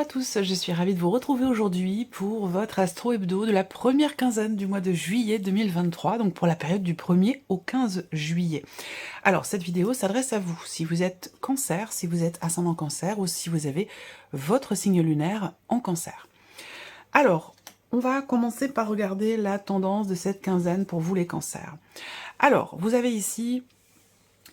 à tous, je suis ravie de vous retrouver aujourd'hui pour votre Astro Hebdo de la première quinzaine du mois de juillet 2023, donc pour la période du 1er au 15 juillet. Alors cette vidéo s'adresse à vous, si vous êtes Cancer, si vous êtes ascendant Cancer ou si vous avez votre signe lunaire en Cancer. Alors, on va commencer par regarder la tendance de cette quinzaine pour vous les Cancers. Alors, vous avez ici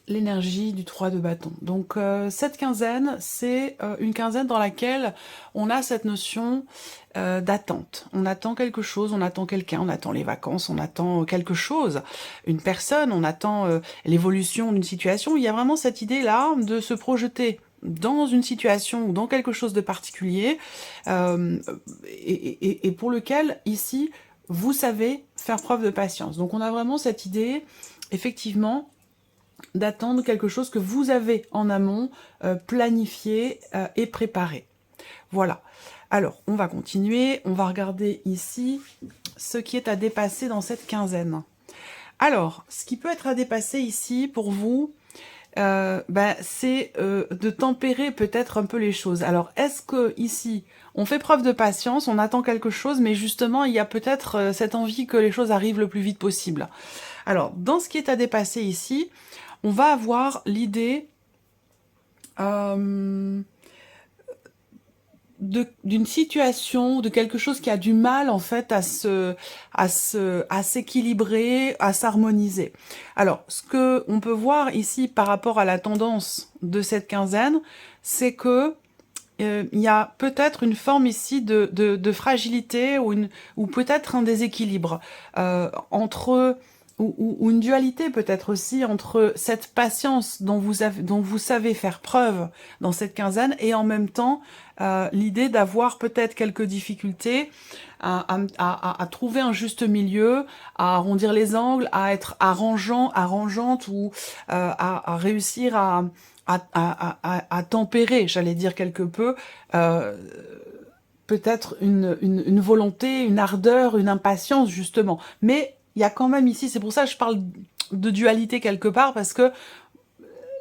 l'énergie du 3 de bâton. Donc cette quinzaine, c'est une quinzaine dans laquelle on a cette notion d'attente. On attend quelque chose, on attend quelqu'un, on attend les vacances, on attend quelque chose, une personne, on attend l'évolution d'une situation. Il y a vraiment cette idée-là de se projeter dans une situation ou dans quelque chose de particulier et pour lequel, ici, vous savez faire preuve de patience. Donc on a vraiment cette idée, effectivement, d'attendre quelque chose que vous avez en amont planifié et préparé. Voilà. Alors, on va continuer. On va regarder ici ce qui est à dépasser dans cette quinzaine. Alors, ce qui peut être à dépasser ici pour vous, c'est de tempérer peut-être un peu les choses. Alors, est-ce que ici, on fait preuve de patience, on attend quelque chose, mais justement, il y a peut-être cette envie que les choses arrivent le plus vite possible. Alors, dans ce qui est à dépasser ici, on va avoir l'idée d'une situation, de quelque chose qui a du mal en fait à s'équilibrer, à s'harmoniser. Alors, ce que on peut voir ici par rapport à la tendance de cette quinzaine, c'est que il y a peut-être une forme ici de fragilité ou peut-être un déséquilibre entre ou une dualité peut-être aussi entre cette patience dont vous savez faire preuve dans cette quinzaine et en même temps l'idée d'avoir peut-être quelques difficultés à trouver un juste milieu, à arrondir les angles, à être arrangeante ou à réussir à tempérer, j'allais dire quelque peu, peut-être une volonté, une ardeur, une impatience justement. Mais il y a quand même ici, c'est pour ça que je parle de dualité quelque part, parce que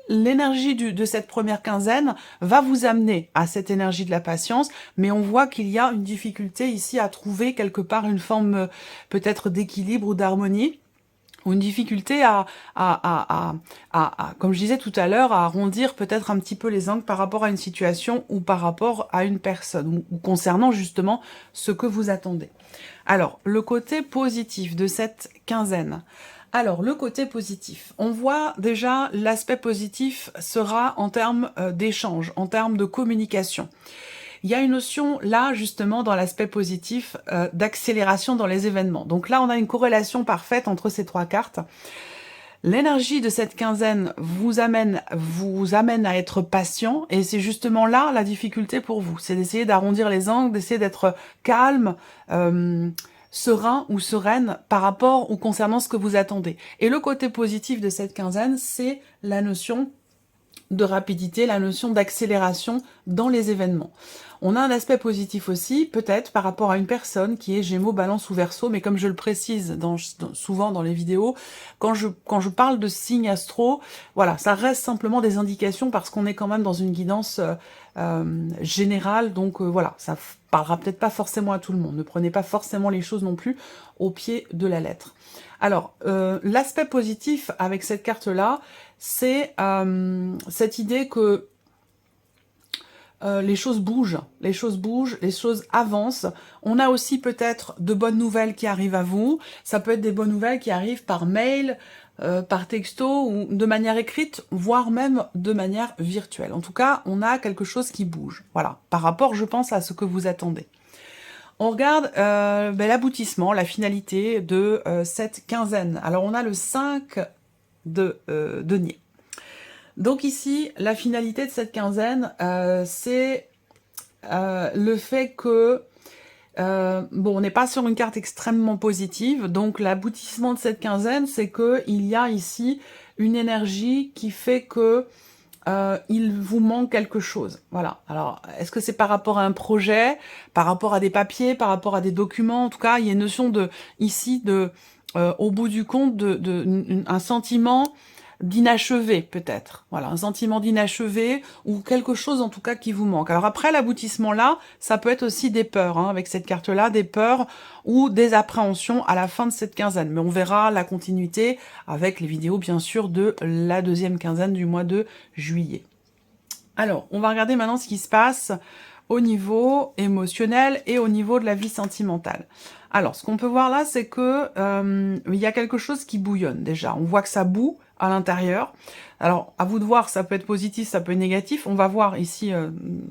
l'énergie de cette première quinzaine va vous amener à cette énergie de la patience, mais on voit qu'il y a une difficulté ici à trouver quelque part une forme peut-être d'équilibre ou d'harmonie, ou une difficulté comme je disais tout à l'heure, à arrondir peut-être un petit peu les angles par rapport à une situation ou par rapport à une personne, ou concernant justement ce que vous attendez. Alors, le côté positif de cette quinzaine. Alors, le côté positif, on voit déjà l'aspect positif sera en termes d'échange, en termes de communication. Il y a une notion là, justement, dans l'aspect positif d'accélération dans les événements. Donc là, on a une corrélation parfaite entre ces trois cartes. L'énergie de cette quinzaine vous amène à être patient, et c'est justement là la difficulté pour vous. C'est d'essayer d'arrondir les angles, d'essayer d'être calme, serein ou sereine par rapport ou concernant ce que vous attendez. Et le côté positif de cette quinzaine, c'est la notion de rapidité, la notion d'accélération dans les événements. On a un aspect positif aussi, peut-être par rapport à une personne qui est Gémeaux, Balance ou Verseau, mais comme je le précise souvent dans les vidéos, quand je parle de signes astro, voilà, ça reste simplement des indications parce qu'on est quand même dans une guidance générale, donc voilà, ça parlera peut-être pas forcément à tout le monde. Ne prenez pas forcément les choses non plus au pied de la lettre. Alors, l'aspect positif avec cette carte-là, c'est cette idée que les choses bougent, les choses avancent. On a aussi peut-être de bonnes nouvelles qui arrivent à vous. Ça peut être des bonnes nouvelles qui arrivent par mail, par texto ou de manière écrite, voire même de manière virtuelle. En tout cas, on a quelque chose qui bouge. Voilà, par rapport, je pense, à ce que vous attendez. On regarde l'aboutissement, la finalité de cette quinzaine. Alors, on a le 5 de denier. Donc ici, la finalité de cette quinzaine, c'est le fait que, on n'est pas sur une carte extrêmement positive, donc l'aboutissement de cette quinzaine, c'est qu'il y a ici une énergie qui fait que il vous manque quelque chose. Voilà. Alors, est-ce que c'est par rapport à un projet, par rapport à des papiers, par rapport à des documents? En tout cas, il y a une notion ici, au bout du compte, un sentiment d'inachevé peut-être. Voilà, un sentiment d'inachevé ou quelque chose en tout cas qui vous manque. Alors après l'aboutissement là, ça peut être aussi des peurs, hein, avec cette carte-là, des peurs ou des appréhensions à la fin de cette quinzaine. Mais on verra la continuité avec les vidéos bien sûr de la deuxième quinzaine du mois de juillet. Alors, on va regarder maintenant ce qui se passe au niveau émotionnel et au niveau de la vie sentimentale. Alors, ce qu'on peut voir là, c'est que il y a quelque chose qui bouillonne déjà. On voit que ça bout à l'intérieur. Alors, à vous de voir, ça peut être positif, ça peut être négatif. On va voir ici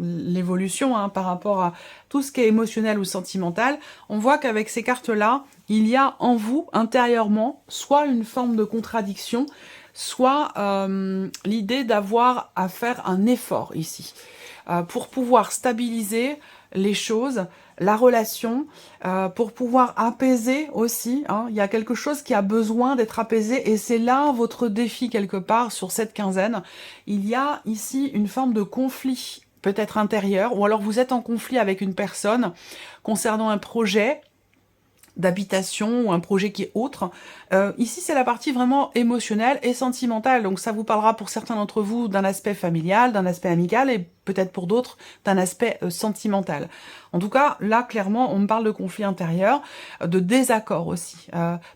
l'évolution hein, par rapport à tout ce qui est émotionnel ou sentimental. On voit qu'avec ces cartes-là, il y a en vous, intérieurement, soit une forme de contradiction, soit l'idée d'avoir à faire un effort ici, pour pouvoir stabiliser les choses, la relation, pour pouvoir apaiser aussi, hein. Il y a quelque chose qui a besoin d'être apaisé et c'est là votre défi quelque part sur cette quinzaine. Il y a ici une forme de conflit peut-être intérieur ou alors vous êtes en conflit avec une personne concernant un projet d'habitation ou un projet qui est autre. Ici, c'est la partie vraiment émotionnelle et sentimentale. Donc, ça vous parlera pour certains d'entre vous d'un aspect familial, d'un aspect amical et peut-être pour d'autres d'un aspect sentimental. En tout cas, là, clairement, on me parle de conflit intérieur, de désaccord aussi,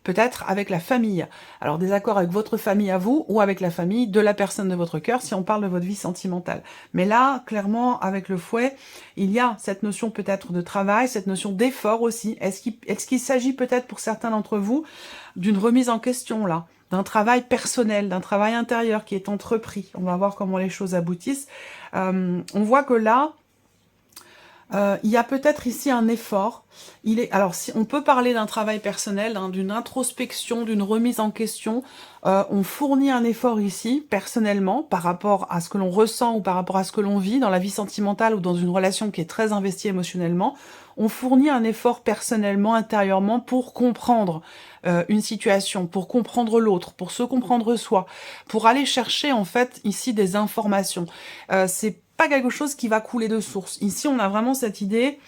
peut-être avec la famille. Alors, désaccord avec votre famille à vous ou avec la famille de la personne de votre cœur si on parle de votre vie sentimentale. Mais là, clairement, avec le fouet, il y a cette notion peut-être de travail, cette notion d'effort aussi. Est-ce qu'il s'agit peut-être pour certains d'entre vous d'une remise en question là, d'un travail personnel, d'un travail intérieur qui est entrepris. On va voir comment les choses aboutissent. On voit que là, il y a peut-être ici un effort. Alors, si on peut parler d'un travail personnel, hein, d'une introspection, d'une remise en question. On fournit un effort ici, personnellement, par rapport à ce que l'on ressent ou par rapport à ce que l'on vit dans la vie sentimentale ou dans une relation qui est très investie émotionnellement. On fournit un effort personnellement, intérieurement, pour comprendre une situation, pour comprendre l'autre, pour se comprendre soi, pour aller chercher, en fait, ici, des informations. C'est pas quelque chose qui va couler de source. Ici, on a vraiment cette idée,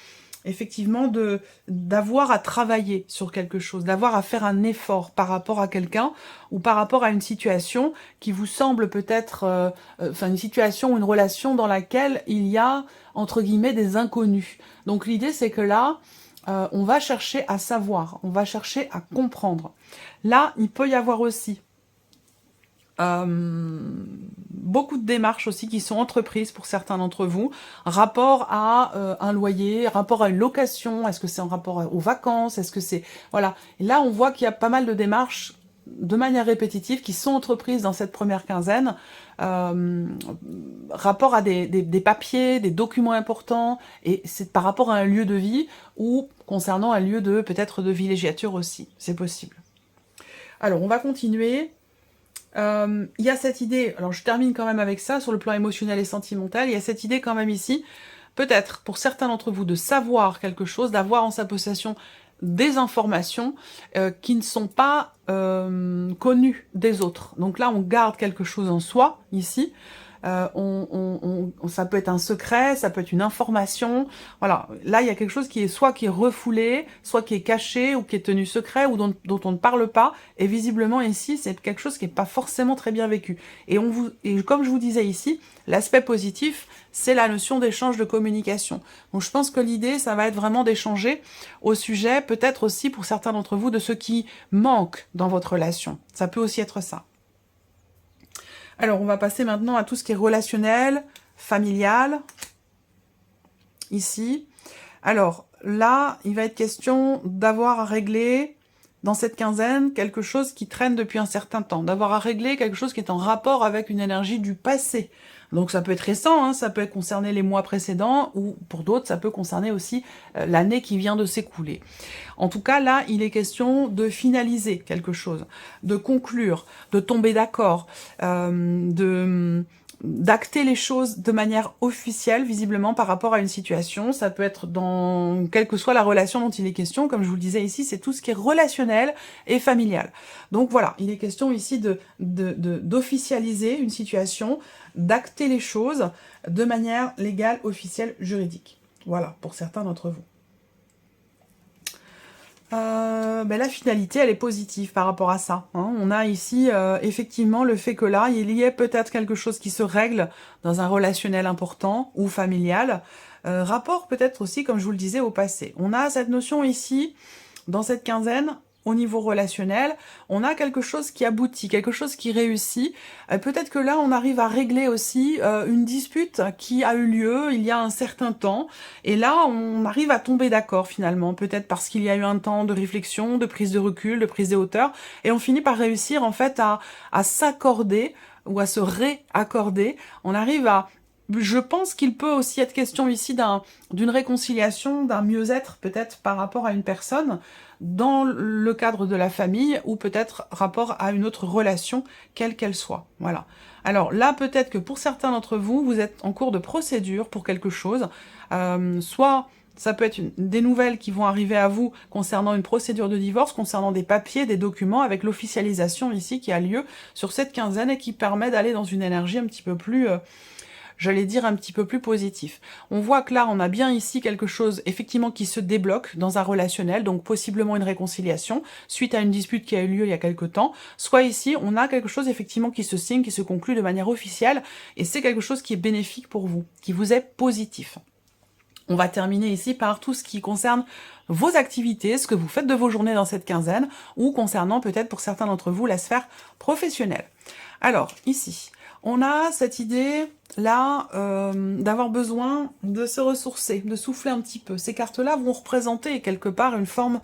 effectivement, d'avoir à travailler sur quelque chose, d'avoir à faire un effort par rapport à quelqu'un ou par rapport à une situation qui vous semble peut-être, une situation ou une relation dans laquelle il y a, entre guillemets, des inconnus. Donc l'idée, c'est que là, on va chercher à savoir, on va chercher à comprendre. Là, il peut y avoir aussi beaucoup de démarches aussi qui sont entreprises pour certains d'entre vous, rapport à un loyer, rapport à une location, est-ce que c'est en rapport aux vacances, est-ce que c'est... Voilà, et là on voit qu'il y a pas mal de démarches de manière répétitive qui sont entreprises dans cette première quinzaine, rapport à des papiers, des documents importants, et c'est par rapport à un lieu de vie ou concernant un lieu de peut-être de villégiature aussi, c'est possible. Alors on va continuer. Il y a cette idée, alors je termine quand même avec ça, sur le plan émotionnel et sentimental, il y a cette idée quand même ici, peut-être pour certains d'entre vous, de savoir quelque chose, d'avoir en sa possession des informations qui ne sont pas connues des autres. Donc là, on garde quelque chose en soi, ici. Ça peut être un secret, ça peut être une information. Voilà, là il y a quelque chose qui est soit qui est refoulé, soit qui est caché ou qui est tenu secret ou dont on ne parle pas. Et visiblement ici, c'est quelque chose qui n'est pas forcément très bien vécu. Et comme je vous disais ici, l'aspect positif, c'est la notion d'échange de communication. Donc je pense que l'idée, ça va être vraiment d'échanger au sujet, peut-être aussi pour certains d'entre vous, de ce qui manque dans votre relation. Ça peut aussi être ça. Alors, on va passer maintenant à tout ce qui est relationnel, familial, ici. Alors, là, il va être question d'avoir à régler, dans cette quinzaine, quelque chose qui traîne depuis un certain temps, d'avoir à régler quelque chose qui est en rapport avec une énergie du passé. Donc, ça peut être récent, hein, ça peut concerner les mois précédents, ou pour d'autres, ça peut concerner aussi l'année qui vient de s'écouler. En tout cas, là, il est question de finaliser quelque chose, de conclure, de tomber d'accord, d'acter les choses de manière officielle, visiblement, par rapport à une situation. Ça peut être dans quelle que soit la relation dont il est question. Comme je vous le disais ici, c'est tout ce qui est relationnel et familial. Donc voilà, il est question ici d'officialiser une situation, d'acter les choses de manière légale, officielle, juridique. Voilà, pour certains d'entre vous. La finalité, elle est positive par rapport à ça. Hein. On a ici effectivement le fait que là, il y ait peut-être quelque chose qui se règle dans un relationnel important ou familial. Rapport peut-être aussi, comme je vous le disais, au passé. On a cette notion ici, dans cette quinzaine, au niveau relationnel, on a quelque chose qui aboutit, quelque chose qui réussit. Peut-être que là, on arrive à régler aussi une dispute qui a eu lieu il y a un certain temps. Et là, on arrive à tomber d'accord finalement. Peut-être parce qu'il y a eu un temps de réflexion, de prise de recul, de prise de hauteur. Et on finit par réussir en fait à s'accorder ou à se réaccorder. On arrive à... Je pense qu'il peut aussi être question ici d'une réconciliation, d'un mieux-être peut-être par rapport à une personne dans le cadre de la famille ou peut-être rapport à une autre relation, quelle qu'elle soit. Voilà. Alors là, peut-être que pour certains d'entre vous, vous êtes en cours de procédure pour quelque chose, soit ça peut être des nouvelles qui vont arriver à vous concernant une procédure de divorce, concernant des papiers, des documents, avec l'officialisation ici qui a lieu sur cette quinzaine et qui permet d'aller dans une énergie un petit peu plus... j'allais dire un petit peu plus positif. On voit que là, on a bien ici quelque chose, effectivement, qui se débloque dans un relationnel, donc possiblement une réconciliation, suite à une dispute qui a eu lieu il y a quelque temps. Soit ici, on a quelque chose, effectivement, qui se signe, qui se conclut de manière officielle, et c'est quelque chose qui est bénéfique pour vous, qui vous est positif. On va terminer ici par tout ce qui concerne vos activités, ce que vous faites de vos journées dans cette quinzaine, ou concernant peut-être pour certains d'entre vous la sphère professionnelle. Alors, ici, on a cette idée là d'avoir besoin de se ressourcer, de souffler un petit peu. Ces cartes-là vont représenter quelque part une forme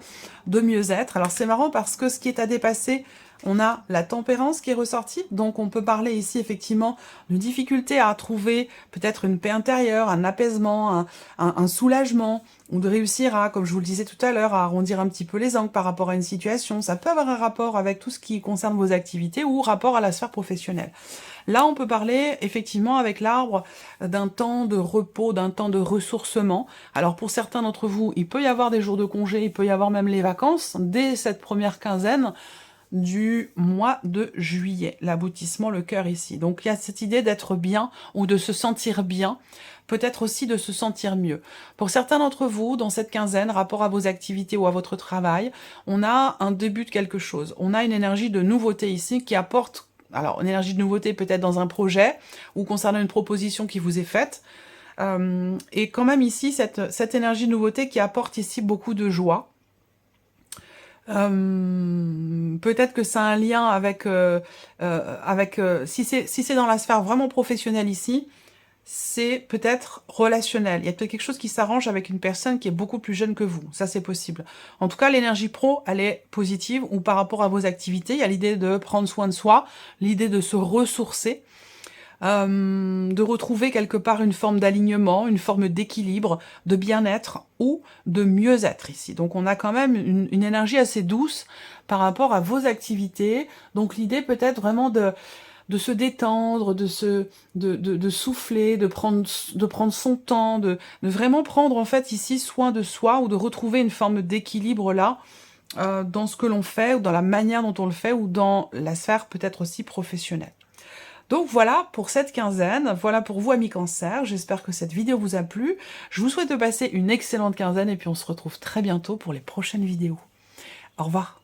de mieux-être. Alors c'est marrant parce que ce qui est à dépasser, on a la tempérance qui est ressortie, donc on peut parler ici effectivement d'une difficulté à trouver peut-être une paix intérieure, un apaisement, un soulagement, ou de réussir à, comme je vous le disais tout à l'heure, à arrondir un petit peu les angles par rapport à une situation. Ça peut avoir un rapport avec tout ce qui concerne vos activités ou rapport à la sphère professionnelle. Là, on peut parler effectivement avec l'arbre d'un temps de repos, d'un temps de ressourcement. Alors pour certains d'entre vous, il peut y avoir des jours de congé, il peut y avoir même les vacances dès cette première quinzaine du mois de juillet, l'aboutissement, le cœur ici. Donc il y a cette idée d'être bien ou de se sentir bien, peut-être aussi de se sentir mieux. Pour certains d'entre vous, dans cette quinzaine, rapport à vos activités ou à votre travail, on a un début de quelque chose. On a une énergie de nouveauté ici qui apporte, alors une énergie de nouveauté peut-être dans un projet ou concernant une proposition qui vous est faite, et quand même ici cette énergie de nouveauté qui apporte ici beaucoup de joie. Peut-être que ça a un lien avec, si c'est dans la sphère vraiment professionnelle ici, c'est peut-être relationnel. Il y a peut-être quelque chose qui s'arrange avec une personne qui est beaucoup plus jeune que vous. Ça, c'est possible. En tout cas, l'énergie pro, elle est positive, ou par rapport à vos activités, il y a l'idée de prendre soin de soi, l'idée de se ressourcer, de retrouver quelque part une forme d'alignement, une forme d'équilibre, de bien-être ou de mieux-être ici. Donc on a quand même une énergie assez douce par rapport à vos activités. Donc l'idée peut-être vraiment de se détendre, de souffler, de prendre son temps, de vraiment prendre en fait ici soin de soi, ou de retrouver une forme d'équilibre là, dans ce que l'on fait, ou dans la manière dont on le fait, ou dans la sphère peut-être aussi professionnelle. Donc voilà pour cette quinzaine, voilà pour vous amis Cancer, j'espère que cette vidéo vous a plu. Je vous souhaite de passer une excellente quinzaine et puis on se retrouve très bientôt pour les prochaines vidéos. Au revoir.